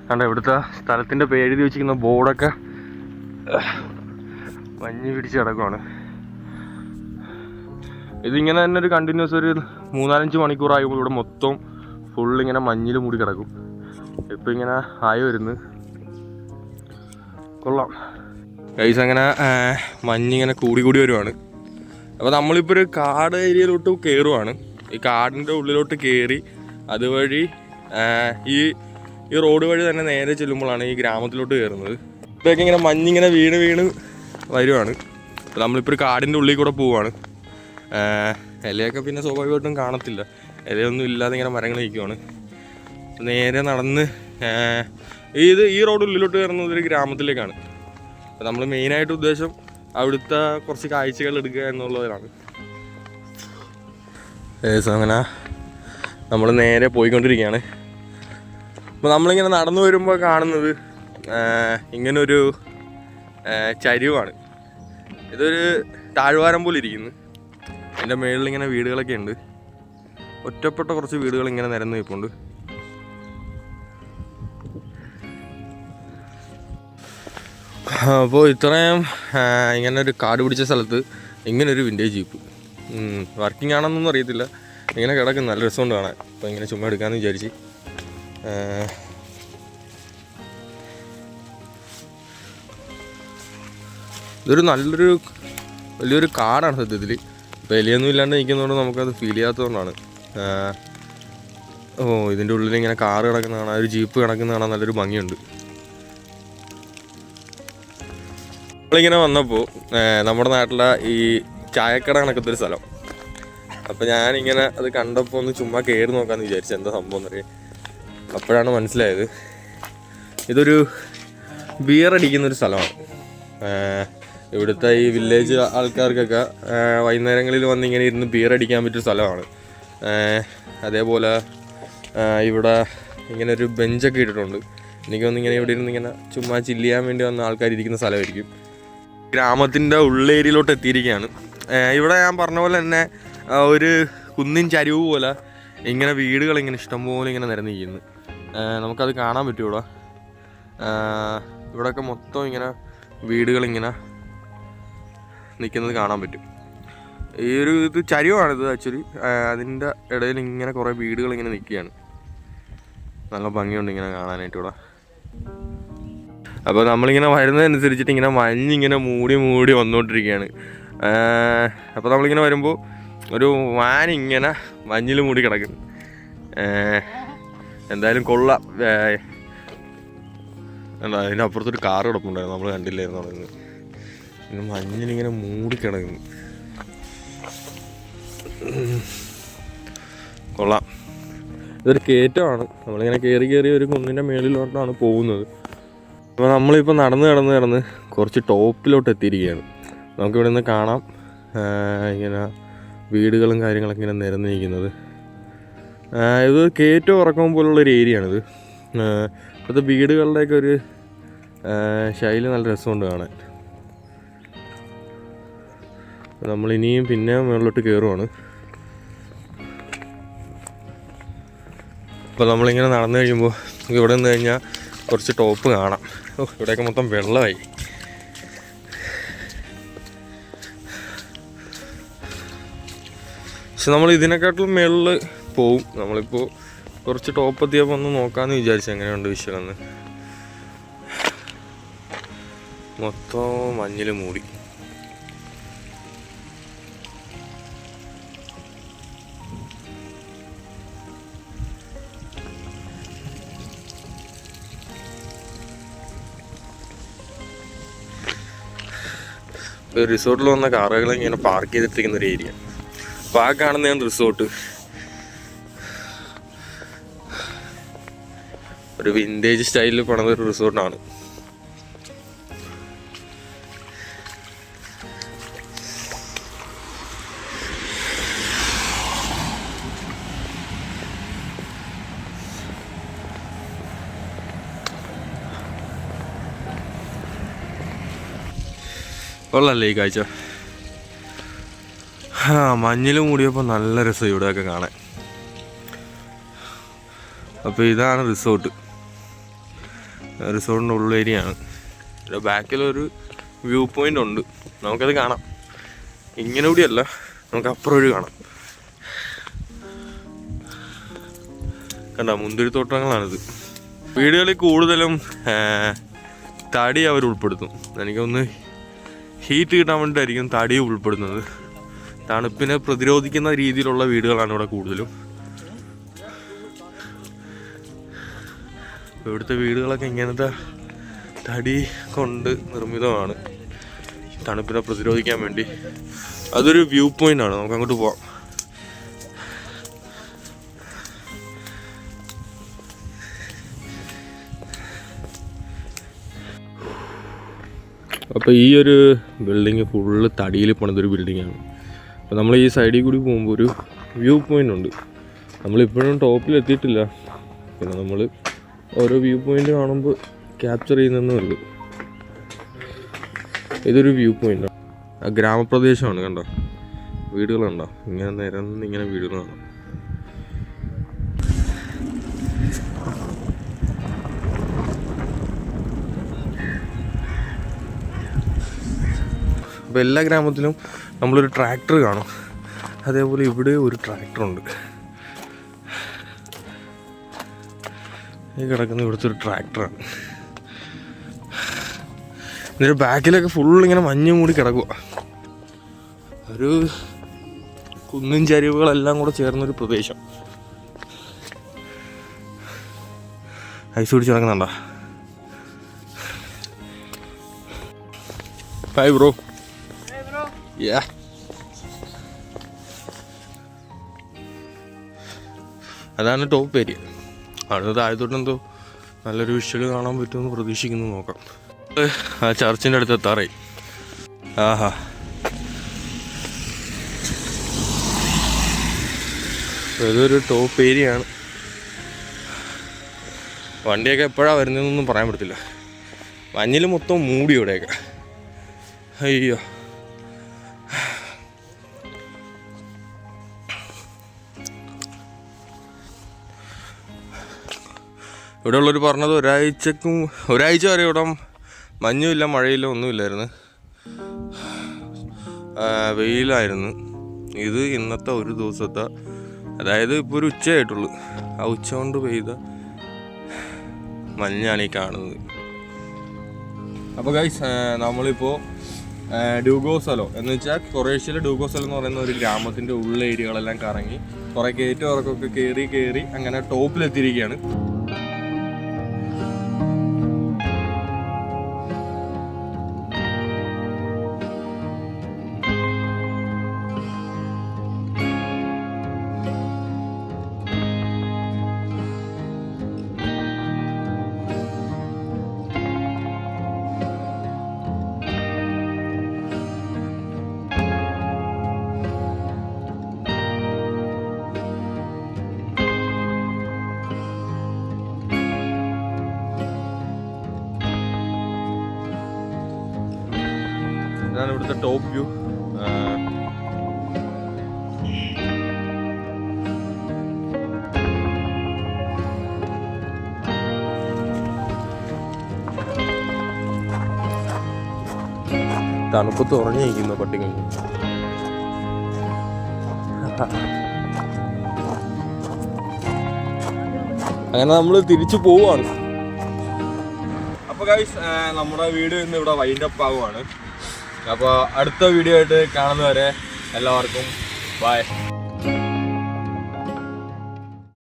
കണ്ട ഇവിടുത്തെ സ്ഥലത്തിൻ്റെ പേരെഴുതി വെച്ചിരിക്കുന്ന ബോർഡൊക്കെ മഞ്ഞ് പിടിച്ച് കിടക്കുവാണ്. ഇതിങ്ങനെ തന്നെ ഒരു കണ്ടിന്യൂസ് ഒരു 3-4 മണിക്കൂറാകുമ്പോൾ ഇവിടെ മൊത്തം ഫുള്ളിങ്ങനെ മഞ്ഞിൽ മൂടി കിടക്കും. ഇപ്പം ഇങ്ങനെ ആയി വരുന്നു. കൊള്ളാം ഗൈസ്. അങ്ങനെ മഞ്ഞിങ്ങനെ കൂടി കൂടി വരുവാണ്. അപ്പോൾ നമ്മളിപ്പോൾ ഒരു കാട് ഏരിയയിലോട്ട് കയറുവാണ്. ഈ കാടിൻ്റെ ഉള്ളിലോട്ട് കയറി അതുവഴി ഈ റോഡ് വഴി തന്നെ നേരെ ചെല്ലുമ്പോഴാണ് ഈ ഗ്രാമത്തിലോട്ട് കയറുന്നത്. ഇതൊക്കെ ഇങ്ങനെ മഞ്ഞിങ്ങനെ വീണ് വരുവാണ്. അപ്പോൾ നമ്മളിപ്പോൾ ഒരു കാടിൻ്റെ ഉള്ളിൽ കൂടെ പോവുകയാണ്. ഇലയൊക്കെ പിന്നെ സ്വാഭാവികമായിട്ടും കാണത്തില്ല, ഇലയൊന്നും ഇല്ലാതെ ഇങ്ങനെ മരങ്ങൾ നിൽക്കുവാണ്. നേരെ നടന്ന് ഈ റോഡ് ഉള്ളിലോട്ട് കയറുന്നത് ഒരു ഗ്രാമത്തിലേക്കാണ്. അപ്പോൾ നമ്മൾ മെയിനായിട്ട് ഉദ്ദേശം അവിടുത്തെ കുറച്ച് കാഴ്ചകൾ എടുക്കുക എന്നുള്ളതിലാണ്. അങ്ങനെ നമ്മൾ നേരെ പോയിക്കൊണ്ടിരിക്കുകയാണ്. അപ്പോൾ നമ്മളിങ്ങനെ നടന്നു വരുമ്പോൾ കാണുന്നത് ഇങ്ങനൊരു ചരിവാണ്. ഇതൊരു താഴ്വാരം പോലെ ഇരിക്കുന്നു. അതിൻ്റെ മുകളിൽ ഇങ്ങനെ വീടുകളൊക്കെ ഉണ്ട്. ഒറ്റപ്പെട്ട കുറച്ച് വീടുകൾ ഇങ്ങനെ നിരന്ന് നിൽപ്പുണ്ട്. അപ്പോൾ ഇത്രയും ഇങ്ങനെ ഒരു കാട് പിടിച്ച സ്ഥലത്ത് ഇങ്ങനൊരു വിൻറ്റേജ് ജീപ്പ് വർക്കിംഗ് ആണെന്നൊന്നും അറിയത്തില്ല, ഇങ്ങനെ കിടക്കും. നല്ല രസമുണ്ട് കാണാൻ. അപ്പോൾ ഇങ്ങനെ ചുമ്മാ എടുക്കാമെന്ന് വിചാരിച്ച്. ഇതൊരു വലിയൊരു കാടാണ് സത്യത്തിൽ. ഇപ്പോൾ എലിയൊന്നും ഇല്ലാണ്ട് നിൽക്കുന്നതുകൊണ്ട് നമുക്കത് ഫീൽ ചെയ്യാത്തതുകൊണ്ടാണ്. ഇതിൻ്റെ ഉള്ളിൽ ഇങ്ങനെ കാറ് കിടക്കുന്ന കാണാൻ, ഒരു ജീപ്പ് കിടക്കുന്ന കാണാൻ നല്ലൊരു ഭംഗിയുണ്ട്. നമ്മളിങ്ങനെ വന്നപ്പോൾ നമ്മുടെ നാട്ടിലെ ഈ ചായക്കട കണക്കത്തെ ഒരു സ്ഥലം. അപ്പോൾ ഞാനിങ്ങനെ അത് കണ്ടപ്പോൾ ഒന്ന് ചുമ്മാ കയറി നോക്കാമെന്ന് വിചാരിച്ചു, എന്താ സംഭവം എന്നറിയാം. അപ്പോഴാണ് മനസ്സിലായത് ഇതൊരു ബിയർ അടിക്കുന്നൊരു സ്ഥലമാണ്. ഇവിടുത്തെ ഈ വില്ലേജ് ആൾക്കാർക്കൊക്കെ വൈകുന്നേരങ്ങളിൽ വന്ന് ഇങ്ങനെ ഇരുന്ന് ബിയർ അടിക്കാൻ പറ്റിയ സ്ഥലമാണ്. അതേപോലെ ഇവിടെ ഇങ്ങനെ ഒരു ബെഞ്ചൊക്കെ ഇട്ടിട്ടുണ്ട്. എനിക്കൊന്ന് ഇങ്ങനെ ഇവിടെ ഇരുന്ന് ഇങ്ങനെ ചുമ്മാ ചില്ല് ചെയ്യാൻ വേണ്ടി വന്ന ആൾക്കാർ ഇരിക്കുന്ന സ്ഥലമായിരിക്കും. ഗ്രാമത്തിൻ്റെ ഉള്ളേരിയയിലോട്ട് എത്തിയിരിക്കുകയാണ്. ഇവിടെ ഞാൻ പറഞ്ഞ പോലെ തന്നെ ഒരു കുന്നിൻ ചരിവ് പോലെ ഇങ്ങനെ വീടുകളിങ്ങനെ ഇഷ്ടംപോലെ ഇങ്ങനെ നിരന്നിരിക്കുന്നു. നമുക്കത് കാണാൻ പറ്റും. ഇവിടെയൊക്കെ മൊത്തം ഇങ്ങനെ വീടുകളിങ്ങനെ നിൽക്കുന്നത് കാണാൻ പറ്റും. ഇത് ചരിവാണിത് ആക്ച്വലി. അതിൻ്റെ ഇടയിൽ ഇങ്ങനെ കുറേ വീടുകളിങ്ങനെ നിൽക്കുകയാണ്. നല്ല ഭംഗിയുണ്ട് ഇങ്ങനെ കാണാനായിട്ട് ഇവിടെ. അപ്പോൾ നമ്മളിങ്ങനെ വരുന്നതനുസരിച്ചിട്ട് ഇങ്ങനെ മഞ്ഞിങ്ങനെ മൂടി വന്നുകൊണ്ടിരിക്കുകയാണ്. അപ്പോൾ നമ്മളിങ്ങനെ വരുമ്പോൾ ഒരു വാൻ ഇങ്ങനെ മഞ്ഞിൽ മൂടി കിടക്കുന്നു. എന്തായാലും കൊള്ളാം. അതിൻ്റെ അപ്പുറത്തൊരു കാർ കിടപ്പുണ്ടായിരുന്നു, നമ്മൾ കണ്ടില്ലായിരുന്നു. തുടങ്ങുന്നത് പിന്നെ മഞ്ഞിലിങ്ങനെ മൂടിക്കിടക്കുന്നു. കൊള്ളാം. ഇതൊരു കയറ്റമാണ്. നമ്മളിങ്ങനെ കയറി ഒരു കുന്നിൻ്റെ മേളിലോട്ടാണ് പോകുന്നത്. അപ്പോൾ നമ്മളിപ്പോൾ നടന്ന് കുറച്ച് ടോപ്പിലോട്ട് എത്തിയിരിക്കുകയാണ്. നമുക്കിവിടെ നിന്ന് കാണാം ഇങ്ങനെ വീടുകളും കാര്യങ്ങളൊക്കെ ഇങ്ങനെ നിരന്നിരിക്കുന്നത്. ഇത് കയറ്റവും ഇറക്കം പോലുള്ളൊരു ഏരിയയാണിത്. ഇപ്പോഴത്തെ വീടുകളുടെയൊക്കെ ഒരു ശൈലി നല്ല രസമുണ്ട് കാണാൻ. നമ്മളിനിയും പിന്നെ മുകളിലോട്ട് കയറുവാണ്. അപ്പോൾ നമ്മളിങ്ങനെ നടന്നു കഴിയുമ്പോൾ ഇവിടെ നിന്ന് കഴിഞ്ഞാൽ കുറച്ച് ടോപ്പ് കാണാം. ഇവിടെയൊക്കെ മൊത്തം വെള്ളമായി. പക്ഷെ നമ്മൾ ഇതിനെക്കാട്ടിലും മുകളിൽ പോവും. നമ്മളിപ്പോൾ കുറച്ച് ടോപ്പ് എത്തിയപ്പോൾ ഒന്ന് നോക്കാമെന്ന് വിചാരിച്ചു എങ്ങനെയുണ്ട് വിഷയമെന്ന്. മൊത്തം മഞ്ഞിൽ മൂടി. റിസോർട്ടിൽ വന്ന കാറുകൾ ഇങ്ങനെ പാർക്ക് ചെയ്തിട്ടിരിക്കുന്ന ഒരു ഏരിയ. അപ്പോൾ ആ കാണുന്നതാണ് റിസോർട്ട്. ഒരു വിൻറ്റേജ് സ്റ്റൈലിൽ പണിതൊരു റിസോർട്ടാണ്. കൊള്ളല്ലേ ഈ കാഴ്ച. മഞ്ഞിൽ മൂടിയപ്പോൾ നല്ല രസം ഇവിടെയൊക്കെ കാണാൻ. അപ്പോൾ ഇതാണ് റിസോർട്ടിൻ്റെ ഉള്ളേരിയയാണ്. ഇവിടെ ബാക്കിലൊരു വ്യൂ പോയിൻ്റ് ഉണ്ട്, നമുക്കത് കാണാം. ഇങ്ങനെ കൂടിയല്ല, നമുക്ക് അപ്പുറം ഒരു കാണാം. കണ്ട മുന്തിരിത്തോട്ടങ്ങളാണിത്. വീടുകളിൽ കൂടുതലും തടി അവർ ഉൾപ്പെടുത്തും. എനിക്കൊന്ന് ഹീറ്റ് കിട്ടാൻ വേണ്ടിയിട്ടായിരിക്കും തടി ഉൾപ്പെടുന്നത്. തണുപ്പിനെ പ്രതിരോധിക്കുന്ന രീതിയിലുള്ള വീടുകളാണ് ഇവിടെ കൂടുതലും. ഇവിടുത്തെ വീടുകളൊക്കെ ഇങ്ങനത്തെ തടി കൊണ്ട് നിർമ്മിതമാണ്, തണുപ്പിനെ പ്രതിരോധിക്കാൻ വേണ്ടി. അതൊരു വ്യൂ പോയിൻ്റ് ആണ്, നമുക്ക് അങ്ങോട്ട് പോവാം. അപ്പോൾ ഈ ഒരു ബിൽഡിങ് ഫുള്ള് തടിയിൽ പണിതൊരു ബിൽഡിങ്ങാണ്. അപ്പോൾ നമ്മൾ ഈ സൈഡിൽ കൂടി പോകുമ്പോൾ ഒരു വ്യൂ പോയിൻ്റ് ഉണ്ട്. നമ്മളിപ്പോഴും ടോപ്പിലെത്തിയിട്ടില്ല, പിന്നെ നമ്മൾ ഓരോ വ്യൂ പോയിൻ്റ് കാണുമ്പോൾ ക്യാപ്ചർ ചെയ്യുന്നതെന്ന് വരും. ഇതൊരു വ്യൂ പോയിൻ്റാണ്. ആ ഗ്രാമപ്രദേശമാണ്, കണ്ടോ വീടുകളുണ്ടോ, ഇങ്ങനെ നിരന്നിങ്ങനെ വീടുകളാണ്. അപ്പോൾ എല്ലാ ഗ്രാമത്തിലും നമ്മളൊരു ട്രാക്ടർ കാണും. അതേപോലെ ഇവിടെ ഒരു ട്രാക്ടറുണ്ട്. ഈ കിടക്കുന്ന ഇവിടുത്തെ ഒരു ട്രാക്ടറാണ്. എന്നിട്ട് ബാക്കിലൊക്കെ ഫുള്ളിങ്ങനെ മഞ്ഞ് മൂടി കിടക്കുക. ഒരു കുന്നും ചരിവുകളെല്ലാം കൂടെ ചേർന്നൊരു പ്രദേശം. ഐസ് പിടിച്ച് കിടക്കുന്നുണ്ടോ? Hi bro. Yeah. അതാണ് ടോപ്പ് ഏരിയ. അവിടെ താഴത്തോട്ട് എന്തോ നല്ലൊരു വിഷ്വൽ കാണാൻ പറ്റുമെന്ന് പ്രതീക്ഷിക്കുന്നു. നോക്കാം. ആ ചർച്ചിൻ്റെ അടുത്ത് എത്താറായി. ആഹാ, ഇതൊരു ടോപ്പ് ഏരിയ ആണ്. വണ്ടിയൊക്കെ എപ്പോഴാണ് വരുന്നതെന്നൊന്നും പറയാൻ പറ്റത്തില്ല. മഞ്ഞിൽ മൊത്തം മൂടി ഇവിടെയൊക്കെ. അയ്യോ, ഇവിടെ ഉള്ളവർ പറഞ്ഞത് ഒരാഴ്ച വരെ ഇവിടെ മഞ്ഞുമില്ല, മഴയില്ല, ഒന്നുമില്ലായിരുന്നു, വെയിലായിരുന്നു. ഇത് ഇന്നത്തെ ഒരു ദിവസത്തെ, അതായത് ഇപ്പോൾ ഒരു ഉച്ചയായിട്ടുള്ളൂ, ആ ഉച്ച കൊണ്ട് പെയ്ത മഞ്ഞാണ് ഈ കാണുന്നത്. അപ്പോൾ ഗൈസ്, നമ്മളിപ്പോൾ ഡ്യൂഗോസലോ എന്ന് വെച്ചാൽ ക്രൊയേഷ്യയിലെ ഡ്യൂഗോസലോ എന്ന് പറയുന്ന ഒരു ഗ്രാമത്തിൻ്റെ ഉള്ള ഏരിയകളെല്ലാം കറങ്ങി കുറേ കയറ്റം ഇറക്കമൊക്കെ കയറി അങ്ങനെ ടോപ്പിലെത്തിയിരിക്കുകയാണ്. ഇതാണ് ഇവിടുത്തെ ടോപ്പ് വ്യൂ. തണുപ്പത്ത് ഉറങ്ങിയിരിക്കുന്നു പട്ടികൾ. അങ്ങനെ നമ്മൾ തിരിച്ചു പോവാണ്. അപ്പോൾ ഗൈസ്, നമ്മുടെ വീഡിയോ ഇന്ന് ഇവിടെ വൈൻഡപ്പ് ആവുകയാണ്. അപ്പോൾ അടുത്ത വീഡിയോ ആയിട്ട് കാണുന്നവരെ എല്ലാവർക്കും ബൈ.